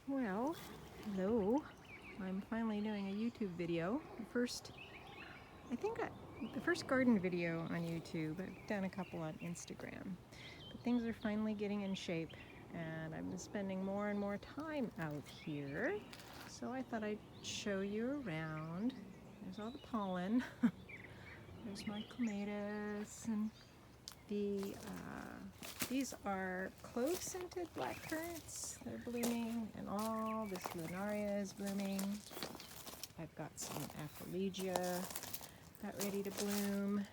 Well, hello. I'm finally doing a YouTube video. The first garden video on YouTube. I've done a couple on Instagram. But things are finally getting in shape, and I've been spending more and more time out here. So I thought I'd show you around. There's all the pollen. There's my clematis, and these are clove-scented blackcurrants. They're blooming, and all this lunaria is blooming. I've got some aquilegia about ready to bloom.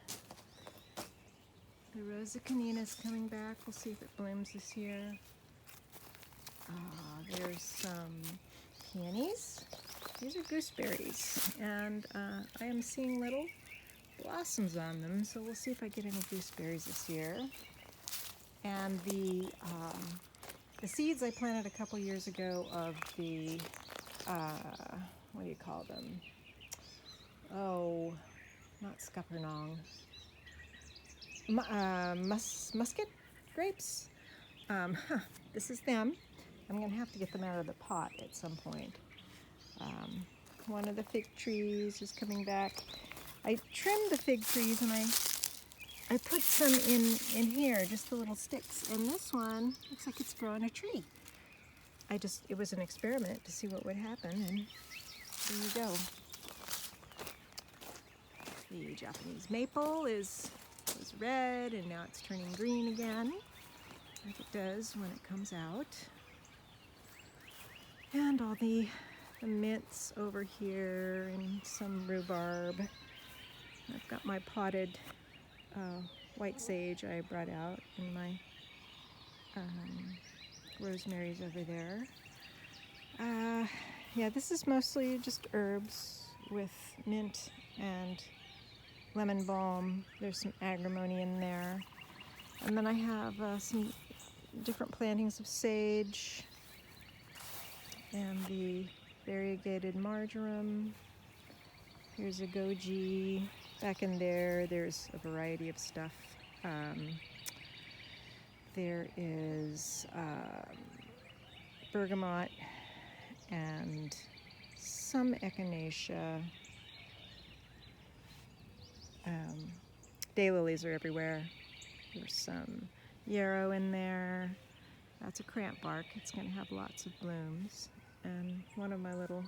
The Rosa canina is coming back. We'll see if it blooms this year. There's some peonies. These are gooseberries, and I am seeing little blossoms on them, so we'll see if I get any gooseberries this year. And the seeds I planted a couple years ago of the what do you call them? Oh, not scuppernong. Muscat grapes. This is them. I'm gonna have to get them out of the pot at some point. One of the fig trees is coming back. I trimmed the fig trees and I put some in here, just the little sticks, and this one looks like it's growing a tree. It was an experiment to see what would happen, and there you go. The Japanese maple was red, and now it's turning green again, like it does when it comes out. And all the mints over here, and some rhubarb. I've got my potted white sage I brought out, and my rosemary's over there. Yeah, this is mostly just herbs with mint and lemon balm. There's some agrimony in there. And then I have some different plantings of sage and the variegated marjoram. Here's a goji. Back in there, there's a variety of stuff. There is bergamot and some echinacea. Daylilies are everywhere. There's some yarrow in there. That's a cramp bark. It's going to have lots of blooms. And one of my little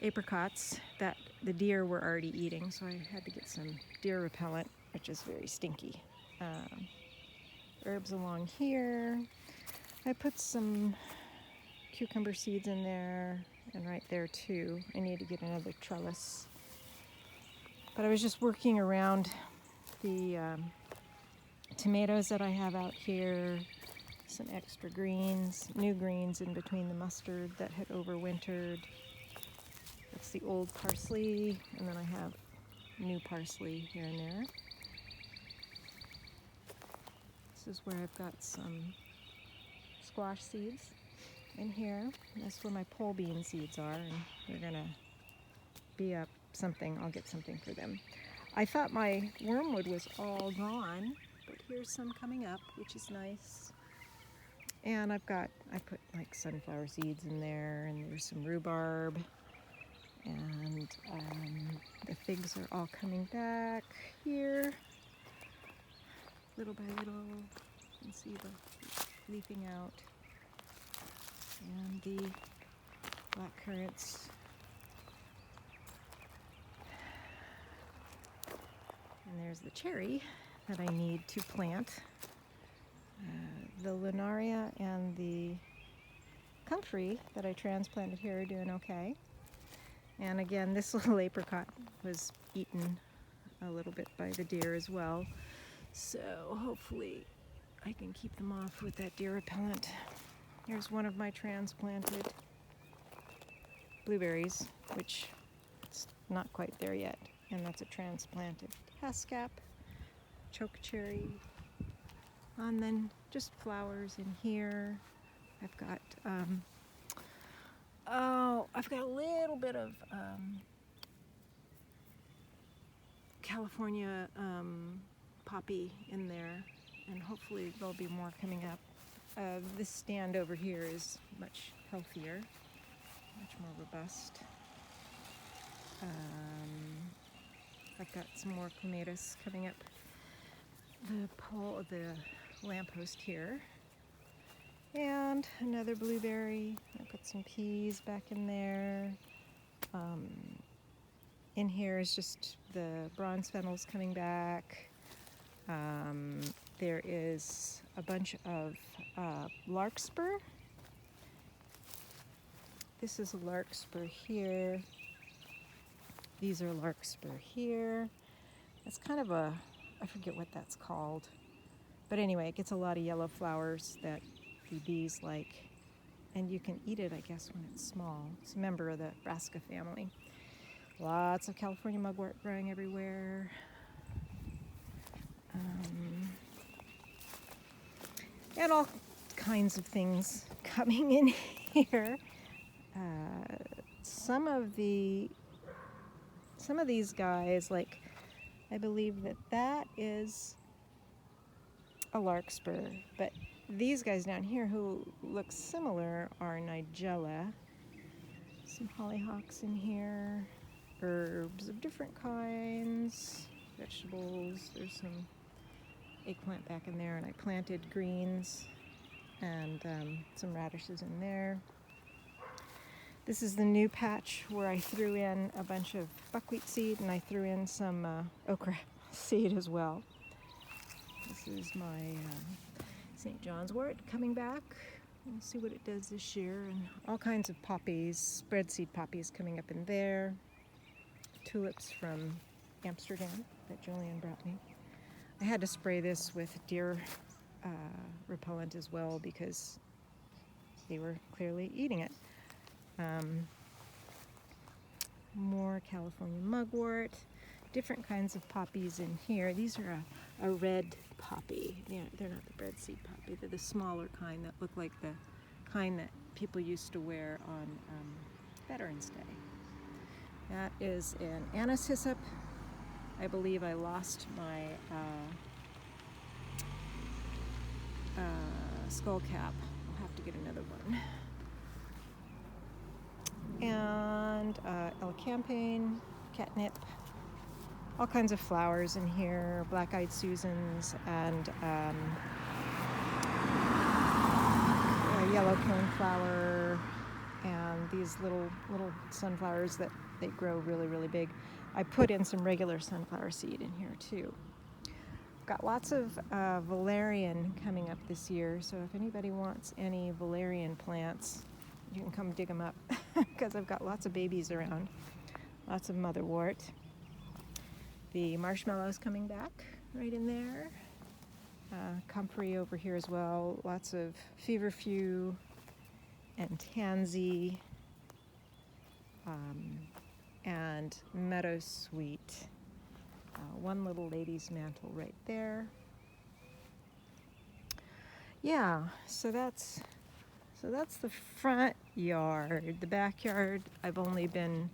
apricots that the deer were already eating, so I had to get some deer repellent, which is very stinky. Herbs along here. I put some cucumber seeds in there, and right there too. I need to get another trellis. But I was just working around the tomatoes that I have out here, some extra greens, new greens in between the mustard that had overwintered. That's the old parsley, and then I have new parsley here and there. This is where I've got some squash seeds in here. That's where my pole bean seeds are, and they're gonna be up something. I'll get something for them. I thought my wormwood was all gone, but here's some coming up, which is nice. And I put like sunflower seeds in there, and there's some rhubarb. And the figs are all coming back here, little by little. You can see the leafing out. And the blackcurrants. And there's the cherry that I need to plant. The lunaria and the comfrey that I transplanted here are doing okay. And again, this little apricot was eaten a little bit by the deer as well. So hopefully I can keep them off with that deer repellent. Here's one of my transplanted blueberries, which it's not quite there yet. And that's a transplanted haskap, chokecherry. And then just flowers in here. I've got I've got a little bit of California poppy in there, and hopefully there'll be more coming up. This stand over here is much healthier, much more robust. I've got some more clematis coming up the lamppost here. And another blueberry. I put some peas back in there. In here is just the bronze fennels coming back. There is a bunch of larkspur. This is a larkspur here. These are larkspur here. It's kind of a, I forget what that's called. But anyway, it gets a lot of yellow flowers that the bees like. And you can eat it, I guess, when it's small. It's a member of the Brassica family. Lots of California mugwort growing everywhere. And all kinds of things coming in here. Some of these guys, like, I believe that is a larkspur, but these guys down here who look similar are nigella. Some hollyhocks in here, herbs of different kinds, vegetables. There's some eggplant back in there, and I planted greens and some radishes in there. This is the new patch where I threw in a bunch of buckwheat seed, and I threw in some okra seed as well. This is my St. John's wort coming back. We'll see what it does this year. And all kinds of poppies, spread seed poppies coming up in there. Tulips from Amsterdam that Julian brought me. I had to spray this with deer repellent as well because they were clearly eating it. More California mugwort, different kinds of poppies in here. These are a red poppy. They're not the bread seed poppy. They're the smaller kind that look like the kind that people used to wear on Veterans Day. That is an anise hyssop. I believe I lost my skull cap. I'll have to get another one. And elecampane, catnip, all kinds of flowers in here, black-eyed Susans, and a yellow coneflower, and these little sunflowers that they grow really big. I put in some regular sunflower seed in here too. Got lots of valerian coming up this year, so if anybody wants any valerian plants, you can come dig them up because I've got lots of babies around, lots of motherwort. The marshmallows coming back right in there. Comfrey over here as well. Lots of feverfew and tansy and meadowsweet. One little lady's mantle right there. Yeah, so that's the front yard. The backyard, I've only been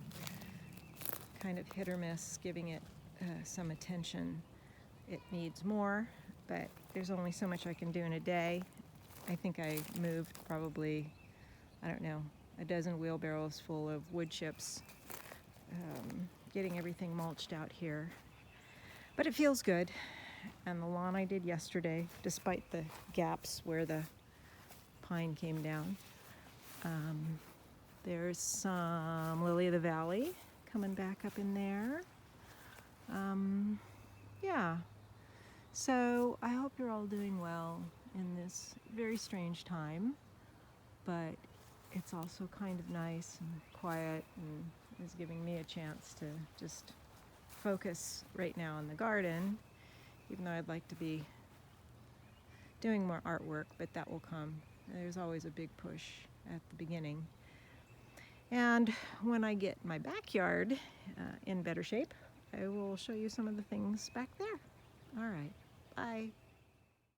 kind of hit or miss giving it some attention. It needs more, but there's only so much I can do in a day. I think I moved probably, I don't know, a dozen wheelbarrows full of wood chips, getting everything mulched out here. But it feels good. And the lawn I did yesterday, despite the gaps where the pine came down. There's some lily of the valley coming back up in there. Yeah, so I hope you're all doing well in this very strange time, but it's also kind of nice and quiet and is giving me a chance to just focus right now on the garden, even though I'd like to be doing more artwork, but that will come. There's always a big push at the beginning. And when I get my backyard in better shape, I will show you some of the things back there. All right, bye.